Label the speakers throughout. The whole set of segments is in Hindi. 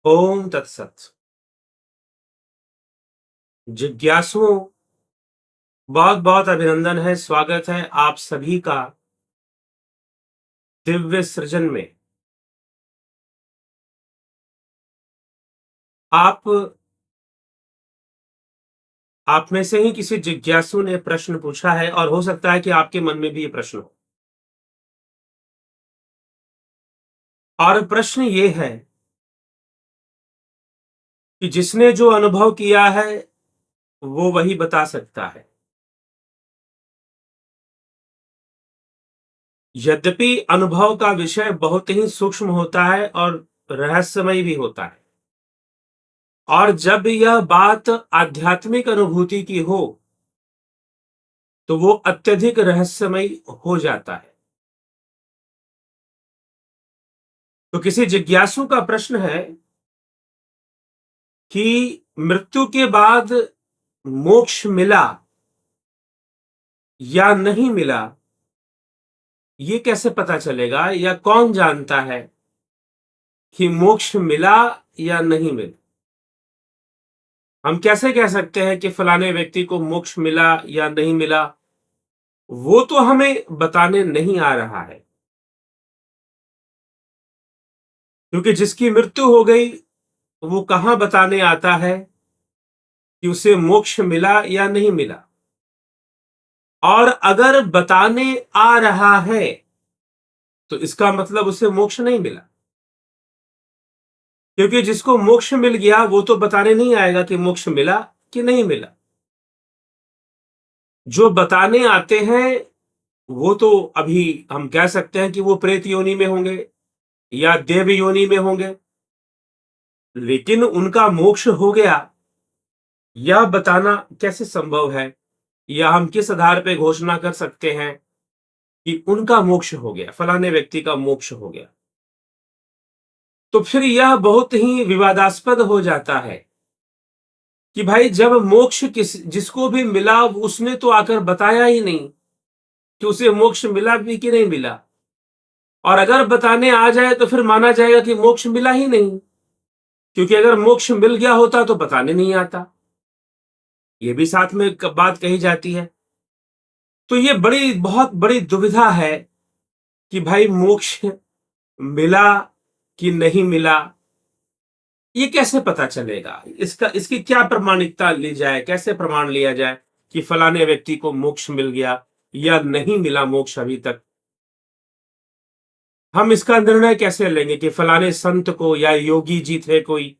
Speaker 1: ओम तत्सत। जिज्ञासुओं, बहुत बहुत अभिनंदन है, स्वागत है आप सभी का दिव्य सृजन में। आप में से ही किसी जिज्ञासु ने प्रश्न पूछा है और हो सकता है कि आपके मन में भी ये प्रश्न हो। और प्रश्न ये है कि जिसने जो अनुभव किया है वो वही बता सकता है। यद्यपि अनुभव का विषय बहुत ही सूक्ष्म होता है और रहस्यमय भी होता है, और जब यह बात आध्यात्मिक अनुभूति की हो तो वो अत्यधिक रहस्यमय हो जाता है। तो किसी जिज्ञासु का प्रश्न है कि मृत्यु के बाद मोक्ष मिला या नहीं मिला, ये कैसे पता चलेगा, या कौन जानता है कि मोक्ष मिला या नहीं मिला। हम कैसे कह सकते हैं कि फलाने व्यक्ति को मोक्ष मिला या नहीं मिला? वो तो हमें बताने नहीं आ रहा है, क्योंकि जिसकी मृत्यु हो गई वो कहां बताने आता है कि उसे मोक्ष मिला या नहीं मिला। और अगर बताने आ रहा है तो इसका मतलब उसे मोक्ष नहीं मिला, क्योंकि जिसको मोक्ष मिल गया वो तो बताने नहीं आएगा कि मोक्ष मिला कि नहीं मिला। जो बताने आते हैं वो तो अभी हम कह सकते हैं कि वो प्रेत योनि में होंगे या देव योनि में होंगे, लेकिन उनका मोक्ष हो गया यह बताना कैसे संभव है, या हम किस आधार पर घोषणा कर सकते हैं कि उनका मोक्ष हो गया, फलाने व्यक्ति का मोक्ष हो गया। तो फिर यह बहुत ही विवादास्पद हो जाता है कि भाई, जब मोक्ष जिसको भी मिला उसने तो आकर बताया ही नहीं कि उसे मोक्ष मिला भी कि नहीं मिला। और अगर बताने आ जाए तो फिर माना जाएगा कि मोक्ष मिला ही नहीं, क्योंकि अगर मोक्ष मिल गया होता तो बताने नहीं आता। ये भी साथ में बात कही जाती है। तो ये बहुत बड़ी दुविधा है कि भाई मोक्ष मिला कि नहीं मिला, ये कैसे पता चलेगा? इसकी क्या प्रमाणिकता ली जाए, कैसे प्रमाण लिया जाए कि फलाने व्यक्ति को मोक्ष मिल गया या नहीं मिला मोक्ष अभी तक? हम इसका निर्णय कैसे लेंगे कि फलाने संत को, या योगी जी थे कोई,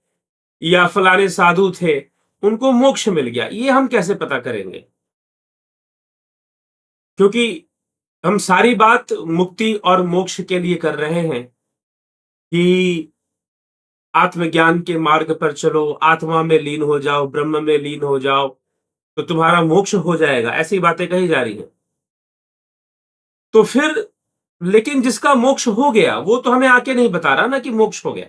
Speaker 1: या फलाने साधु थे, उनको मोक्ष मिल गया, ये हम कैसे पता करेंगे? क्योंकि हम सारी बात मुक्ति और मोक्ष के लिए कर रहे हैं कि आत्मज्ञान के मार्ग पर चलो, आत्मा में लीन हो जाओ, ब्रह्म में लीन हो जाओ, तो तुम्हारा मोक्ष हो जाएगा, ऐसी बातें कही जा रही हैं। तो फिर लेकिन जिसका मोक्ष हो गया वो तो हमें आके नहीं बता रहा ना कि मोक्ष हो गया।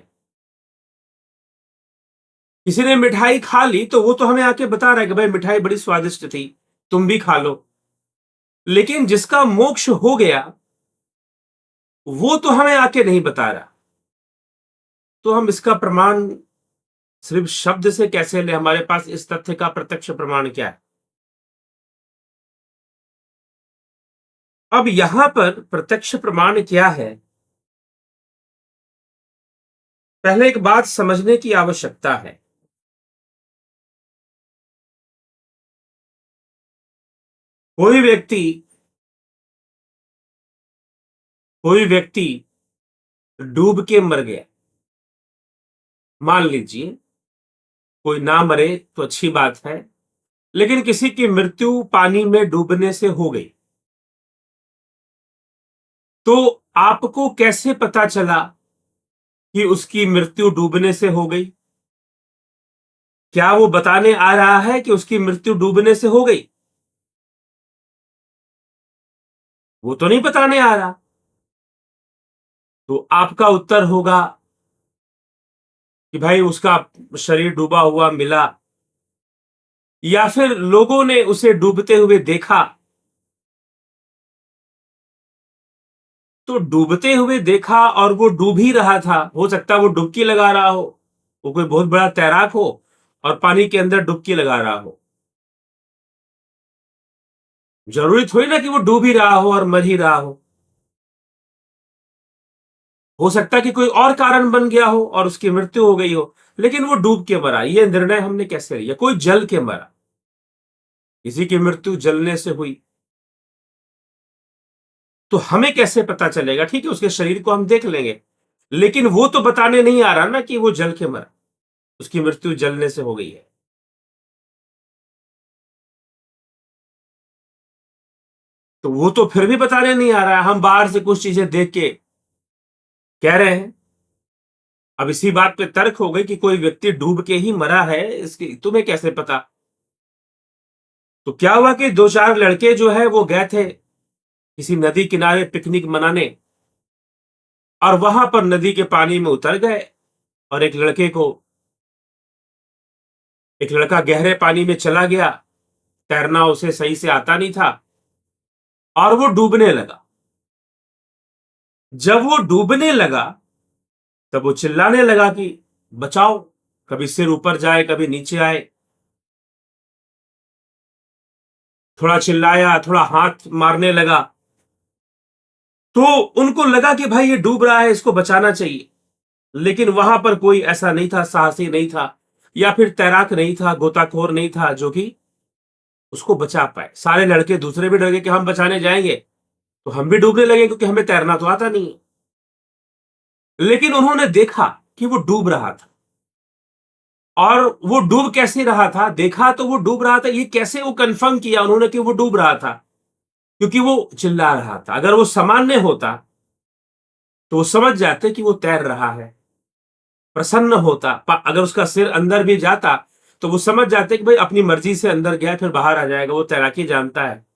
Speaker 1: किसी ने मिठाई खा ली तो वो तो हमें आके बता रहा है कि भाई मिठाई बड़ी स्वादिष्ट थी, तुम भी खा लो। लेकिन जिसका मोक्ष हो गया वो तो हमें आके नहीं बता रहा। तो हम इसका प्रमाण सिर्फ शब्द से कैसे ले? हमारे पास इस तथ्य का प्रत्यक्ष प्रमाण क्या है? अब यहां पर प्रत्यक्ष प्रमाण क्या है, पहले एक बात समझने की आवश्यकता है। कोई व्यक्ति कोई व्यक्ति डूब के मर गया, मान लीजिए, कोई ना मरे तो अच्छी बात है, लेकिन किसी की मृत्यु पानी में डूबने से हो गई, तो आपको कैसे पता चला कि उसकी मृत्यु डूबने से हो गई? क्या वो बताने आ रहा है कि उसकी मृत्यु डूबने से हो गई? वो तो नहीं बताने आ रहा। तो आपका उत्तर होगा कि भाई उसका शरीर डूबा हुआ मिला, या फिर लोगों ने उसे डूबते हुए देखा। तो डूबते हुए देखा और वो डूब ही रहा था, हो सकता है वो डुबकी लगा रहा हो, वो कोई बहुत बड़ा तैराक हो और पानी के अंदर डुबकी लगा रहा हो। जरूरी थोड़ी ना कि वो डूब ही रहा हो और मर ही रहा हो सकता है कि कोई और कारण बन गया हो और उसकी मृत्यु हो गई हो, लेकिन वो डूब के मरा। ये निर्णय हमने कैसे लिया? कोई जल के मरा, किसी की मृत्यु जलने से हुई, तो हमें कैसे पता चलेगा? ठीक है, उसके शरीर को हम देख लेंगे, लेकिन वो तो बताने नहीं आ रहा ना कि वो जल के मरा, उसकी मृत्यु जलने से हो गई है। तो वो तो फिर भी बताने नहीं आ रहा है, हम बाहर से कुछ चीजें देख के कह रहे हैं। अब इसी बात पे तर्क हो गई कि कोई व्यक्ति डूब के ही मरा है, इसकी तुम्हें कैसे पता? तो क्या हुआ कि दो चार लड़के जो है वो गए थे किसी नदी किनारे पिकनिक मनाने, और वहां पर नदी के पानी में उतर गए, और एक लड़का गहरे पानी में चला गया, तैरना उसे सही से आता नहीं था, और वो डूबने लगा। जब वो डूबने लगा तब वो चिल्लाने लगा कि बचाओ, कभी सिर ऊपर जाए कभी नीचे आए। थोड़ा चिल्लाया, थोड़ा हाथ मारने लगा, तो उनको लगा कि भाई ये डूब रहा है, इसको बचाना चाहिए। लेकिन वहां पर कोई ऐसा नहीं था, साहसी नहीं था, या फिर तैराक नहीं था, गोताखोर नहीं था जो कि उसको बचा पाए। सारे लड़के दूसरे भी डर गए कि हम बचाने जाएंगे तो हम भी डूबने लगे, क्योंकि हमें तैरना तो आता नहीं है। लेकिन उन्होंने देखा कि वो डूब रहा था, और वो डूब कैसे रहा था, देखा तो वो डूब रहा था। ये कैसे वो कंफर्म किया उन्होंने कि वो डूब रहा था? क्योंकि वो चिल्ला रहा था। अगर वो सामान्य होता तो वो समझ जाते कि वो तैर रहा है, प्रसन्न होता। अगर उसका सिर अंदर भी जाता तो वो समझ जाते कि भाई अपनी मर्जी से अंदर गया, फिर बाहर आ जाएगा। वो तैराकी जानता है,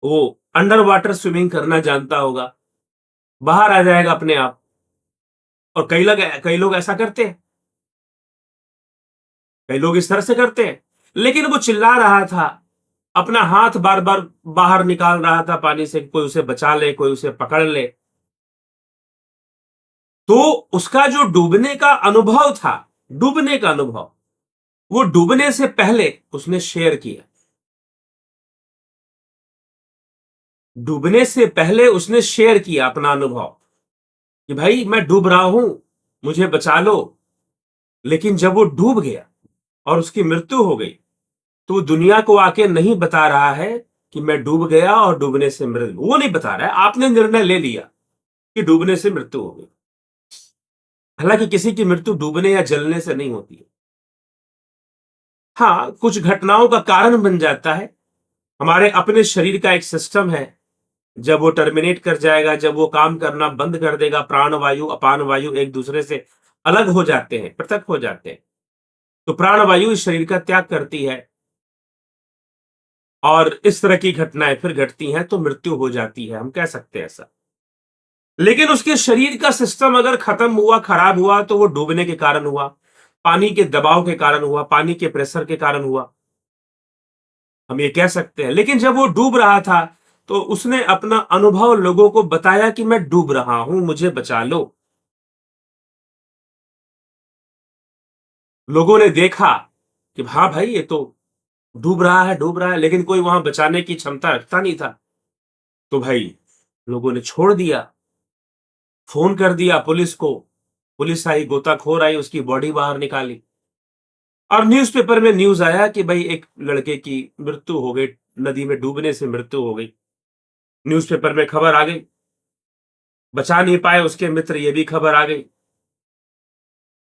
Speaker 1: वो अंडर वाटर स्विमिंग करना जानता होगा, बाहर आ जाएगा अपने आप। और कई लोग ऐसा करते हैं, कई लोग इस तरह से करते हैं। लेकिन वो चिल्ला रहा था, अपना हाथ बार बार बाहर निकाल रहा था पानी से, कोई उसे बचा ले, कोई उसे पकड़ ले। तो उसका जो डूबने का अनुभव था, डूबने का अनुभव, वो डूबने से पहले उसने शेयर किया। डूबने से पहले उसने शेयर किया अपना अनुभव कि भाई मैं डूब रहा हूं, मुझे बचा लो। लेकिन जब वो डूब गया और उसकी मृत्यु हो गई, तो वो दुनिया को आके नहीं बता रहा है कि मैं डूब गया और डूबने से मृत्यु, वो नहीं बता रहा है। आपने निर्णय ले लिया कि डूबने से मृत्यु हो गई। हालांकि किसी की मृत्यु डूबने या जलने से नहीं होती है। हाँ, कुछ घटनाओं का कारण बन जाता है। हमारे अपने शरीर का एक सिस्टम है, जब वो टर्मिनेट कर जाएगा, जब वो काम करना बंद कर देगा, प्राण वायु अपान वायु एक दूसरे से अलग हो जाते हैं, पृथक हो जाते हैं, तो प्राण वायु इस शरीर का त्याग करती है, और इस तरह की घटनाएं फिर घटती हैं, तो मृत्यु हो जाती है, हम कह सकते हैं ऐसा। लेकिन उसके शरीर का सिस्टम अगर खत्म हुआ, खराब हुआ, तो वो डूबने के कारण हुआ, पानी के दबाव के कारण हुआ, पानी के प्रेशर के कारण हुआ, हम ये कह सकते हैं। लेकिन जब वो डूब रहा था तो उसने अपना अनुभव लोगों को बताया कि मैं डूब रहा हूं, मुझे बचा लो। लोगों ने देखा कि हाँ भाई, ये तो डूब रहा है, डूब रहा है, लेकिन कोई वहां बचाने की क्षमता रखता नहीं था। तो भाई लोगों ने छोड़ दिया, फोन कर दिया पुलिस को। पुलिस आई, गोताखोर आई, उसकी बॉडी बाहर निकाली, और न्यूज़पेपर में न्यूज़ आया कि भाई एक लड़के की मृत्यु हो गई, नदी में डूबने से मृत्यु हो गई। न्यूज़पेपर में खबर आ गई, बचा नहीं पाए उसके मित्र, ये भी खबर आ गई।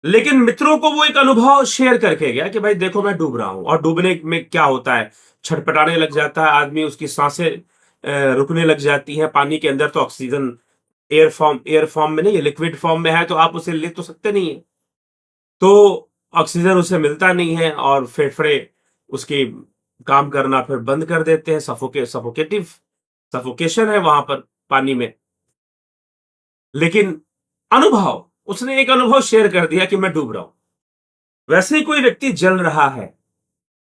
Speaker 1: लेकिन मित्रों को वो एक अनुभव शेयर करके गया कि भाई देखो मैं डूब रहा हूं। और डूबने में क्या होता है, छटपटाने लग जाता है आदमी, उसकी सांसें रुकने लग जाती हैं। पानी के अंदर तो ऑक्सीजन एयर फॉर्म में नहीं है, लिक्विड फॉर्म में है, तो आप उसे ले तो सकते नहीं है। तो ऑक्सीजन उसे मिलता नहीं है, और फेफड़े उसकी काम करना फिर बंद कर देते हैं। सफोकेशन है वहां पर पानी में। लेकिन अनुभव, उसने एक अनुभव शेयर कर दिया कि मैं डूब रहा हूं। वैसे ही कोई व्यक्ति जल रहा है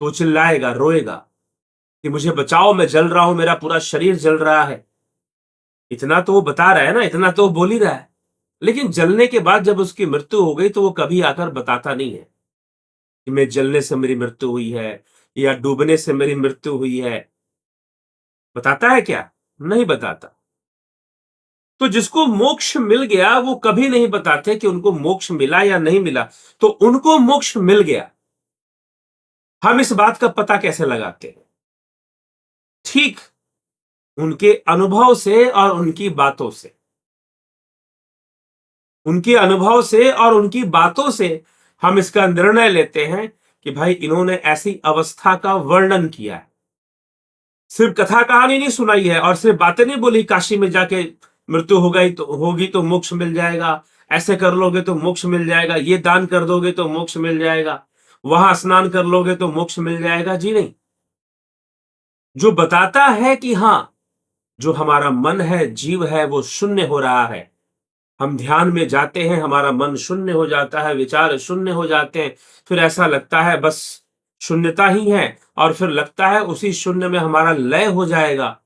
Speaker 1: तो चिल्लाएगा, रोएगा कि मुझे बचाओ, मैं जल रहा हूं, मेरा पूरा शरीर जल रहा है। इतना तो वो बता रहा है ना, इतना तो वो बोल ही रहा है। लेकिन जलने के बाद जब उसकी मृत्यु हो गई तो वो कभी आकर बताता नहीं है कि मैं जलने से मेरी मृत्यु हुई है या डूबने से मेरी मृत्यु हुई है। बताता है क्या? नहीं बताता। तो जिसको मोक्ष मिल गया वो कभी नहीं बताते कि उनको मोक्ष मिला या नहीं मिला। तो उनको मोक्ष मिल गया, हम इस बात का पता कैसे लगाते हैं? ठीक उनके अनुभव से और उनकी बातों से। उनके अनुभव से और उनकी बातों से हम इसका निर्णय लेते हैं कि भाई इन्होंने ऐसी अवस्था का वर्णन किया है। सिर्फ कथा कहानी नहीं सुनाई है और सिर्फ बातें नहीं बोली, काशी में जाके मृत्यु हो गई तो होगी तो मोक्ष मिल जाएगा, ऐसे कर लोगे तो मोक्ष मिल जाएगा, ये दान कर दोगे तो मोक्ष मिल जाएगा, वहां स्नान कर लोगे तो मोक्ष मिल जाएगा। जी नहीं। जो बताता है कि हां, जो हमारा मन है, जीव है, वो शून्य हो रहा है। हम ध्यान में जाते हैं, हमारा मन शून्य हो जाता है, विचार शून्य हो जाते हैं, फिर ऐसा लगता है बस शून्यता ही है, और फिर लगता है उसी शून्य में हमारा लय हो जाएगा।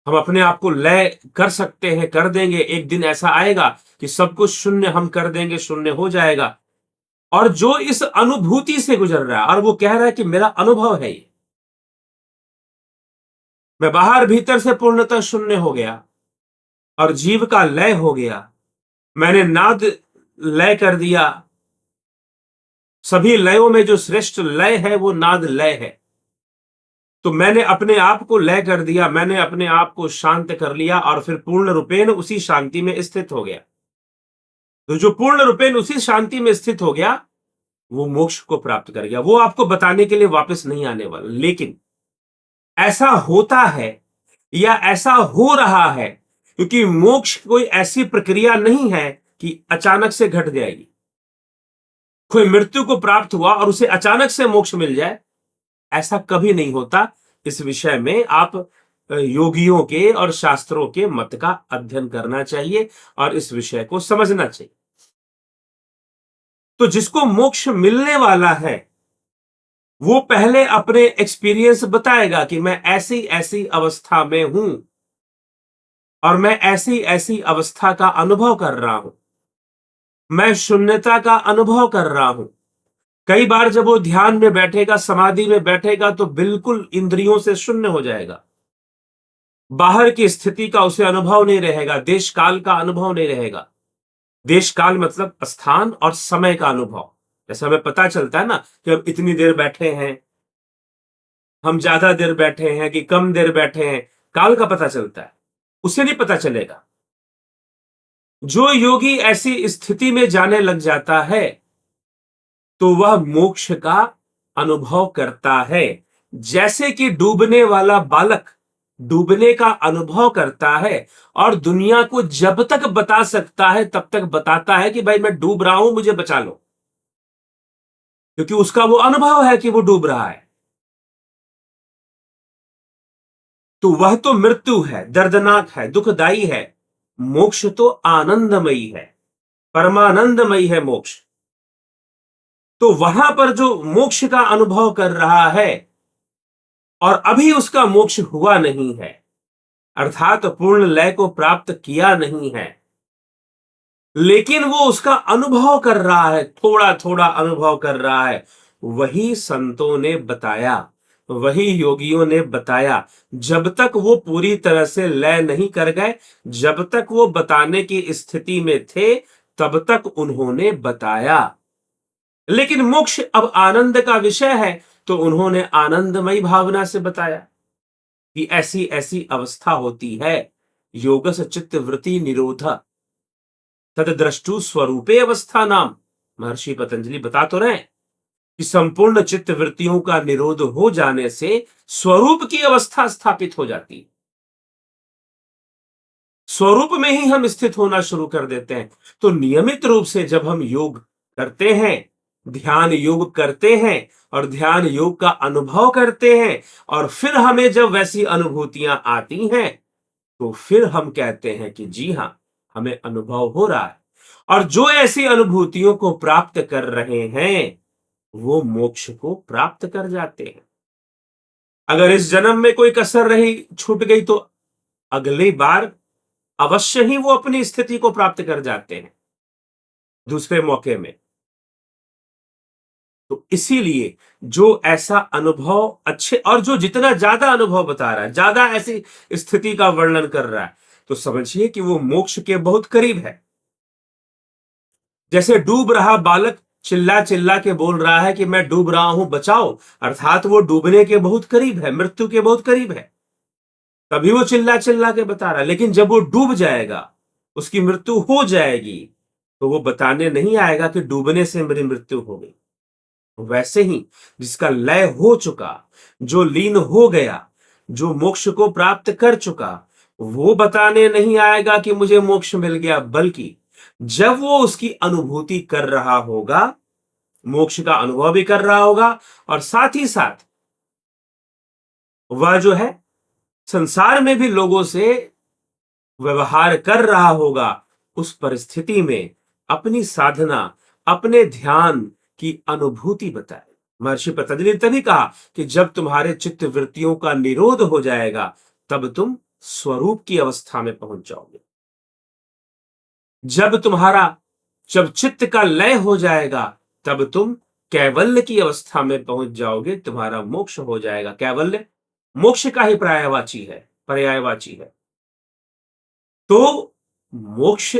Speaker 1: हम अपने आप को लय कर सकते हैं, कर देंगे। एक दिन ऐसा आएगा कि सब कुछ शून्य हम कर देंगे, शून्य हो जाएगा। और जो इस अनुभूति से गुजर रहा है और वो कह रहा है कि मेरा अनुभव है ये, मैं बाहर भीतर से पूर्णतः शून्य हो गया और जीव का लय हो गया, मैंने नाद लय कर दिया। सभी लयों में जो श्रेष्ठ लय है वो नाद लय है। तो मैंने अपने आप को लय कर दिया, मैंने अपने आप को शांत कर लिया और फिर पूर्ण रूपेण उसी शांति में स्थित हो गया। तो जो पूर्ण रूपेण उसी शांति में स्थित हो गया वो मोक्ष को प्राप्त कर गया। वो आपको बताने के लिए वापस नहीं आने वाला। लेकिन ऐसा होता है या ऐसा हो रहा है क्योंकि मोक्ष कोई ऐसी प्रक्रिया नहीं है कि अचानक से घट जाएगी। कोई मृत्यु को प्राप्त हुआ और उसे अचानक से मोक्ष मिल जाए, ऐसा कभी नहीं होता। इस विषय में आप योगियों के और शास्त्रों के मत का अध्ययन करना चाहिए और इस विषय को समझना चाहिए। तो जिसको मोक्ष मिलने वाला है वो पहले अपने एक्सपीरियंस बताएगा कि मैं ऐसी ऐसी अवस्था में हूं और मैं ऐसी ऐसी अवस्था का अनुभव कर रहा हूं, मैं शून्यता का अनुभव कर रहा हूं। कई बार जब वो ध्यान में बैठेगा, समाधि में बैठेगा, तो बिल्कुल इंद्रियों से शून्य हो जाएगा। बाहर की स्थिति का उसे अनुभव नहीं रहेगा, देश काल का अनुभव नहीं रहेगा। देश काल मतलब स्थान और समय का अनुभव। जैसे हमें पता चलता है ना कि हम इतनी देर बैठे हैं, हम ज्यादा देर बैठे हैं कि कम देर बैठे हैं, काल का पता चलता है, उसे नहीं पता चलेगा। जो योगी ऐसी स्थिति में जाने लग जाता है तो वह मोक्ष का अनुभव करता है। जैसे कि डूबने वाला बालक डूबने का अनुभव करता है और दुनिया को जब तक बता सकता है तब तक बताता है कि भाई मैं डूब रहा हूं, मुझे बचा लो, क्योंकि उसका वो अनुभव है कि वो डूब रहा है। तो वह तो मृत्यु है, दर्दनाक है, दुखदाई है। मोक्ष तो आनंदमयी है, परमानंदमयी है मोक्ष। तो वहां पर जो मोक्ष का अनुभव कर रहा है और अभी उसका मोक्ष हुआ नहीं है, अर्थात पूर्ण लय को प्राप्त किया नहीं है, लेकिन वो उसका अनुभव कर रहा है, थोड़ा थोड़ा अनुभव कर रहा है, वही संतों ने बताया, वही योगियों ने बताया। जब तक वो पूरी तरह से लय नहीं कर गए, जब तक वो बताने की स्थिति में थे, तब तक उन्होंने बताया। लेकिन मोक्ष अब आनंद का विषय है तो उन्होंने आनंदमयी भावना से बताया कि ऐसी ऐसी अवस्था होती है। योगस चित्त वृत्ति निरोध तद द्रष्टु स्वरूपे अवस्था नाम। महर्षि पतंजलि बता तो रहे कि संपूर्ण चित्त वृत्तियों का निरोध हो जाने से स्वरूप की अवस्था स्थापित हो जाती है। स्वरूप में ही हम स्थित होना शुरू कर देते हैं। तो नियमित रूप से जब हम योग करते हैं, ध्यान योग करते हैं और ध्यान योग का अनुभव करते हैं और फिर हमें जब वैसी अनुभूतियां आती हैं तो फिर हम कहते हैं कि जी हां, हमें अनुभव हो रहा है। और जो ऐसी अनुभूतियों को प्राप्त कर रहे हैं वो मोक्ष को प्राप्त कर जाते हैं। अगर इस जन्म में कोई कसर रही, छूट गई, तो अगली बार अवश्य ही वो अपनी स्थिति को प्राप्त कर जाते हैं दूसरे मौके में। तो इसीलिए जो ऐसा अनुभव अच्छे, और जो जितना ज्यादा अनुभव बता रहा है, ज्यादा ऐसी स्थिति का वर्णन कर रहा है, तो समझिए कि वो मोक्ष के बहुत करीब है। जैसे डूब रहा बालक चिल्ला चिल्ला के बोल रहा है कि मैं डूब रहा हूं, बचाओ, अर्थात वो डूबने के बहुत करीब है, मृत्यु के बहुत करीब है, तभी वो चिल्ला चिल्ला के बता रहा है। लेकिन जब वो डूब जाएगा, उसकी मृत्यु हो जाएगी, तो वो बताने नहीं आएगा कि डूबने से मेरी मृत्यु हो गई। वैसे ही जिसका लय हो चुका, जो लीन हो गया, जो मोक्ष को प्राप्त कर चुका, वो बताने नहीं आएगा कि मुझे मोक्ष मिल गया, बल्कि जब वो उसकी अनुभूति कर रहा होगा, मोक्ष का अनुभव भी कर रहा होगा, और साथ ही साथ वह जो है संसार में भी लोगों से व्यवहार कर रहा होगा, उस परिस्थिति में अपनी साधना, अपने ध्यान की अनुभूति बताए। महर्षि पतंजलि ने तभी कहा कि जब तुम्हारे चित्त वृत्तियों का निरोध हो जाएगा, तब तुम स्वरूप की अवस्था में पहुंच जाओगे। जब चित्त का लय हो जाएगा, तब तुम कैवल्य की अवस्था में पहुंच जाओगे, तुम्हारा मोक्ष हो जाएगा। कैवल्य मोक्ष का ही पर्यायवाची है। तो मोक्ष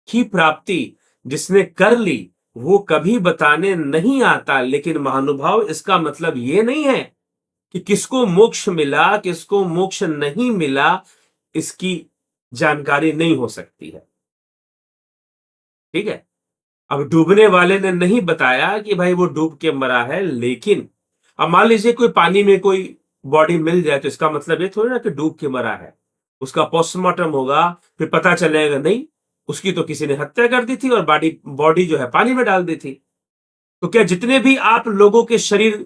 Speaker 1: की प्राप्ति जिसने कर ली, वो कभी बताने नहीं आता। लेकिन महानुभाव, इसका मतलब ये नहीं है कि किसको मोक्ष मिला, किसको मोक्ष नहीं मिला, इसकी जानकारी नहीं हो सकती है। ठीक है, अब डूबने वाले ने नहीं बताया कि भाई वो डूब के मरा है, लेकिन अब मान लीजिए कोई पानी में कोई बॉडी मिल जाए, तो इसका मतलब ये थोड़ी ना कि डूब के मरा है। उसका पोस्टमार्टम होगा, फिर पता चलेगा नहीं, उसकी तो किसी ने हत्या कर दी थी और बॉडी जो है पानी में डाल दी थी। तो क्या जितने भी आप लोगों के शरीर,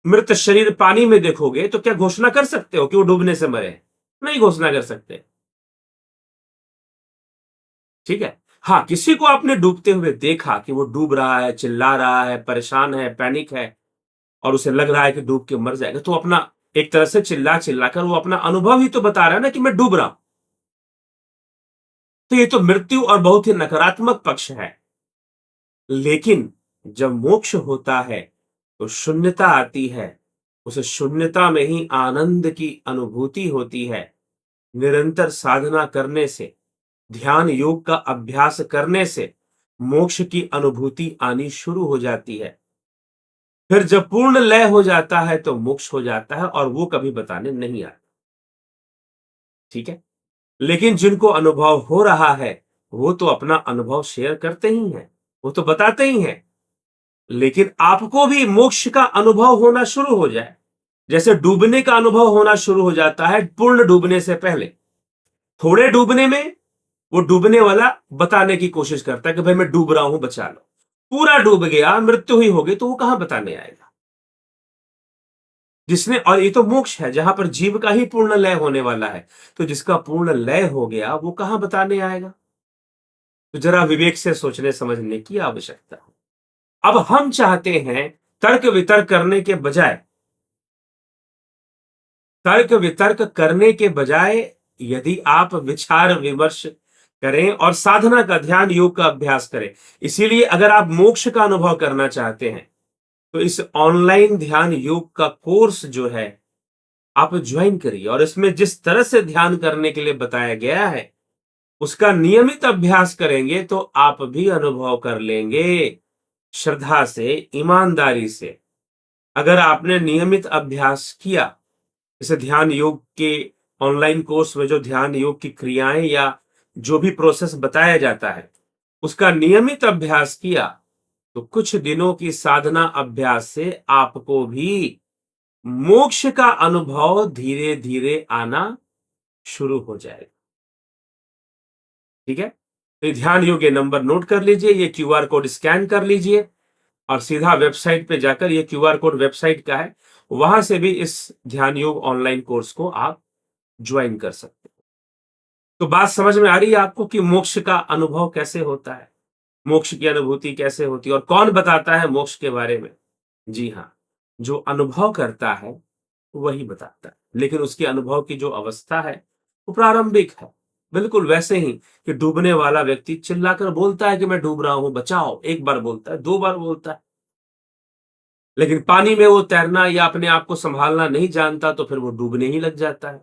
Speaker 1: मृत शरीर पानी में देखोगे, तो क्या घोषणा कर सकते हो कि वो डूबने से मरे? नहीं घोषणा कर सकते। ठीक है, हाँ, किसी को आपने डूबते हुए देखा कि वो डूब रहा है, चिल्ला रहा है, परेशान है, पैनिक है, और उसे लग रहा है कि डूब के मर जाएगा, तो अपना एक तरह से चिल्ला चिल्लाकर वो अपना अनुभव ही तो बता रहा है ना कि मैं डूब रहा हूं। तो ये तो मृत्यु और बहुत ही नकारात्मक पक्ष है। लेकिन जब मोक्ष होता है, तो शून्यता आती है। उस शून्यता में ही आनंद की अनुभूति होती है। निरंतर साधना करने से, ध्यान योग का अभ्यास करने से मोक्ष की अनुभूति आनी शुरू हो जाती है। फिर जब पूर्ण लय हो जाता है, तो मोक्ष हो जाता है, और वो कभी बताने नहीं आता। ठीक है, लेकिन जिनको अनुभव हो रहा है, वो तो अपना अनुभव शेयर करते ही हैं, वो तो बताते ही हैं। लेकिन आपको भी मोक्ष का अनुभव होना शुरू हो जाए, जैसे डूबने का अनुभव होना शुरू हो जाता है पूर्ण डूबने से पहले। थोड़े डूबने में वो डूबने वाला बताने की कोशिश करता है कि भाई मैं डूब रहा हूं, बचा लो। पूरा डूब गया, मृत्यु ही होगी, तो वो कहां बताने आएगा? जिसने, और ये तो मोक्ष है जहां पर जीव का ही पूर्ण लय होने वाला है, तो जिसका पूर्ण लय हो गया, वो कहां बताने आएगा? तो जरा विवेक से सोचने समझने की आवश्यकता है। अब हम चाहते हैं तर्क वितर्क करने के बजाय, यदि आप विचार विमर्श करें और साधना का, ध्यान योग का अभ्यास करें। इसीलिए अगर आप मोक्ष का अनुभव करना चाहते हैं, तो इस ऑनलाइन ध्यान योग का कोर्स जो है आप ज्वाइन करिए, और इसमें जिस तरह से ध्यान करने के लिए बताया गया है, उसका नियमित अभ्यास करेंगे तो आप भी अनुभव कर लेंगे। श्रद्धा से, ईमानदारी से अगर आपने नियमित अभ्यास किया, जैसे ध्यान योग के ऑनलाइन कोर्स में जो ध्यान योग की क्रियाएं या जो भी प्रोसेस बताया जाता है, उसका नियमित अभ्यास किया, तो कुछ दिनों की साधना अभ्यास से आपको भी मोक्ष का अनुभव धीरे धीरे आना शुरू हो जाएगा। ठीक है, तो ये ध्यान योग, ये नंबर नोट कर लीजिए, ये क्यूआर कोड स्कैन कर लीजिए, और सीधा वेबसाइट पे जाकर, ये क्यूआर कोड वेबसाइट का है, वहां से भी इस ध्यान योग ऑनलाइन कोर्स को आप ज्वाइन कर सकते हैं। तो बात समझ में आ रही है आपको कि मोक्ष का अनुभव कैसे होता है, मोक्ष की अनुभूति कैसे होती है, और कौन बताता है मोक्ष के बारे में? जी हाँ, जो अनुभव करता है वही बताता है। लेकिन उसके अनुभव की जो अवस्था है, वो प्रारंभिक है, बिल्कुल वैसे ही कि डूबने वाला व्यक्ति चिल्लाकर बोलता है कि मैं डूब रहा हूं, बचाओ। एक बार बोलता है, 2 बार बोलता है, लेकिन पानी में वो तैरना या अपने आप को संभालना नहीं जानता, तो फिर वो डूबने ही लग जाता है।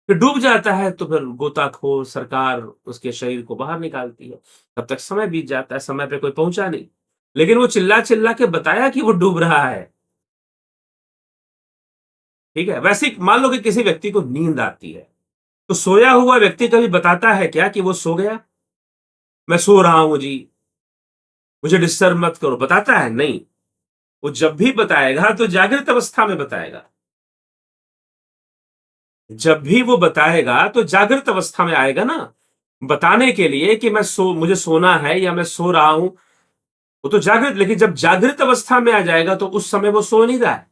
Speaker 1: फिर डूब जाता है तो फिर गोताखोर सरकार उसके शरीर को बाहर निकालती है। तब तक समय बीत जाता है, समय पे कोई पहुंचा नहीं। लेकिन वो चिल्ला-चिल्ला के बताया कि वो डूब रहा है। ठीक है? वैसे ही मान लो कि किसी व्यक्ति को नींद आती है, तो सोया हुआ व्यक्ति कभी बताता है क्या कि वो सो गया? मैं सो रहा हूँ जी, मुझे डिस्टर्ब मत करो, बताता है? नहीं। वो जब भी बताएगा तो जागृत अवस्था में बताएगा। जब भी वो बताएगा तो जागृत अवस्था में आएगा ना, बताने के लिए कि मुझे सोना है या मैं सो रहा हूं। वो तो जागृत, लेकिन जब जागृत अवस्था में आ जाएगा तो उस समय वो सो नहीं रहा है।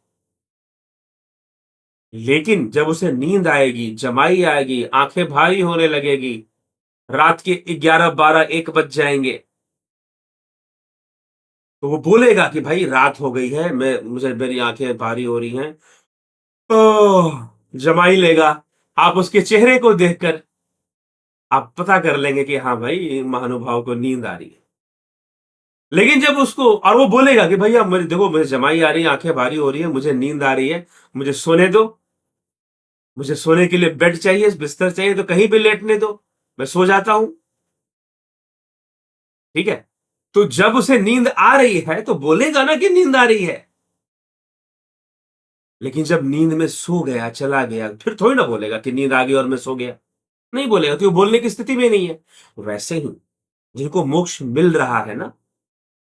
Speaker 1: लेकिन जब उसे नींद आएगी, जमाई आएगी, आंखें भारी होने लगेगी, रात के 11, 12, 1 बज जाएंगे, तो वो बोलेगा कि भाई रात हो गई है, मेरी आंखें भारी हो रही हैं। ओह! जमाई लेगा। आप उसके चेहरे को देखकर आप पता कर लेंगे कि हाँ भाई, महानुभाव को नींद आ रही है। लेकिन जब उसको और वो बोलेगा कि भैया मुझे देखो, मुझे जमाई आ रही है, आंखें भारी हो रही है, मुझे नींद आ रही है, मुझे सोने दो, मुझे सोने के लिए बेड चाहिए, बिस्तर चाहिए, तो कहीं भी लेटने दो, मैं सो जाता हूं। ठीक है? तो जब उसे नींद आ रही है तो बोलेगा ना कि नींद आ रही है। लेकिन जब नींद में सो गया, चला गया, फिर थोड़ी ना बोलेगा कि नींद आ गई और मैं सो गया। नहीं बोलेगा, तो वो बोलने की स्थिति में नहीं है। वैसे ही जिनको मोक्ष मिल रहा है ना,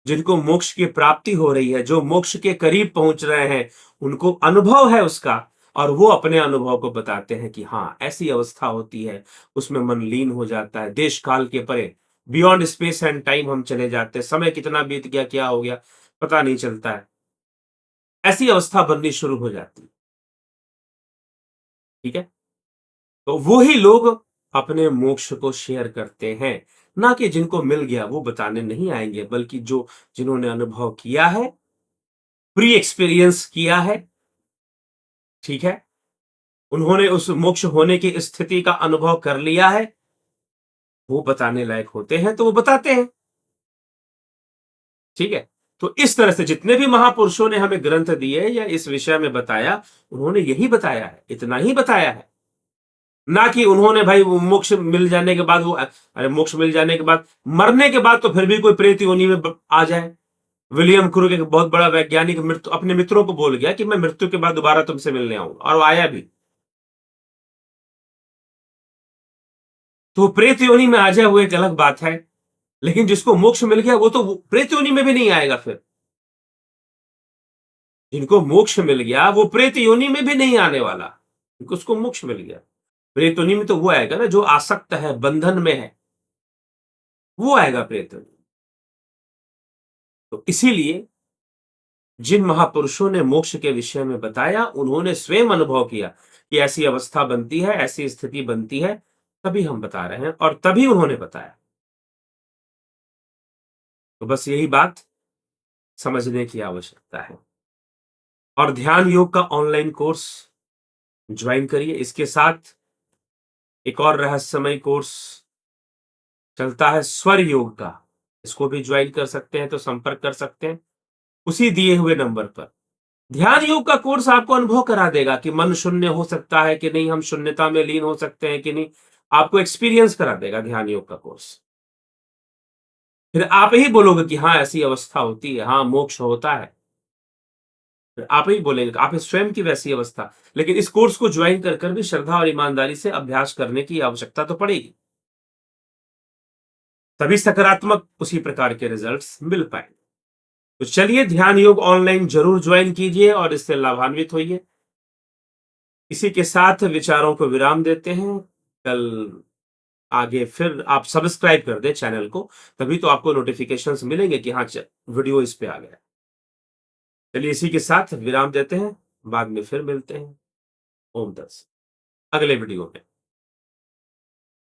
Speaker 1: जिनको मोक्ष की प्राप्ति हो रही है, जो मोक्ष के करीब पहुंच रहे हैं, उनको अनुभव है उसका, और वो अपने अनुभव को बताते हैं कि हाँ, ऐसी अवस्था होती है, उसमें मन लीन हो जाता है, देश काल के परे, बियॉन्ड स्पेस एंड टाइम हम चले जाते हैं, समय कितना बीत गया, क्या हो गया, पता नहीं चलता है। ऐसी अवस्था बननी शुरू हो जाती है। ठीक है? तो वो ही लोग अपने मोक्ष को शेयर करते हैं, ना कि जिनको मिल गया वो बताने नहीं आएंगे, बल्कि जिन्होंने अनुभव किया है, प्री एक्सपीरियंस किया है। ठीक है? उन्होंने उस मोक्ष होने की स्थिति का अनुभव कर लिया है, वो बताने लायक होते हैं, तो वो बताते हैं। ठीक है? तो इस तरह से जितने भी महापुरुषों ने हमें ग्रंथ दिए या इस विषय में बताया, उन्होंने यही बताया है, इतना ही बताया है। ना कि उन्होंने भाई वो मोक्ष मिल जाने के बाद अरे मोक्ष मिल जाने के बाद, मरने के बाद तो फिर भी कोई प्रेत योनि में आ जाए। विलियम क्रूग एक बहुत बड़ा वैज्ञानिक मृत्यु अपने मित्रों को बोल गया कि मैं मृत्यु के बाद दोबारा तुमसे मिलने आऊंगा, और वो आया भी। तो वो प्रेत योनि में आ जाए वो एक अलग बात है, लेकिन जिसको मोक्ष मिल गया वो तो प्रेत योनि में भी नहीं आएगा फिर। जिनको मोक्ष मिल गया वो प्रेत योनि में भी नहीं आने वाला, क्योंकि उसको मोक्ष मिल गया। प्रेत योनि में तो वो आएगा ना जो आसक्त है, बंधन में है, वो आएगा प्रेत योनि। तो इसीलिए जिन महापुरुषों ने मोक्ष के विषय में बताया, उन्होंने स्वयं अनुभव किया कि ऐसी अवस्था बनती है, ऐसी स्थिति बनती है, तभी हम बता रहे हैं और तभी उन्होंने बताया। तो बस यही बात समझने की आवश्यकता है। और ध्यान योग का ऑनलाइन कोर्स ज्वाइन करिए। इसके साथ एक और रहस्यमय कोर्स चलता है स्वर योग का, इसको भी ज्वाइन कर सकते हैं, तो संपर्क कर सकते हैं उसी दिए हुए नंबर पर। ध्यान योग का कोर्स आपको अनुभव करा देगा कि मन शून्य हो सकता है कि नहीं, हम शून्यता में लीन हो सकते हैं कि नहीं, आपको एक्सपीरियंस करा देगा ध्यान योग का कोर्स। फिर आप ही बोलोगे कि हाँ, ऐसी अवस्था होती है, हाँ, मोक्ष होता है। फिर आप ही बोलेंगे, आप ही स्वयं की वैसी अवस्था। लेकिन इस कोर्स को ज्वाइन कर कर भी श्रद्धा और ईमानदारी से अभ्यास करने की आवश्यकता तो पड़ेगी, तभी सकारात्मक उसी प्रकार के रिजल्ट्स मिल पाएंगे। तो चलिए, ध्यान योग ऑनलाइन जरूर ज्वाइन कीजिए और इससे लाभान्वित होइए। इसी के साथ विचारों को विराम देते हैं। कल आगे फिर आप सब्सक्राइब कर दें चैनल को, तभी तो आपको नोटिफिकेशंस मिलेंगे कि हाँ, वीडियो इस पे आ गया। चलिए, इसी के साथ विराम देते हैं, बाद में फिर मिलते हैं। ओम दर्शन अगले वीडियो में।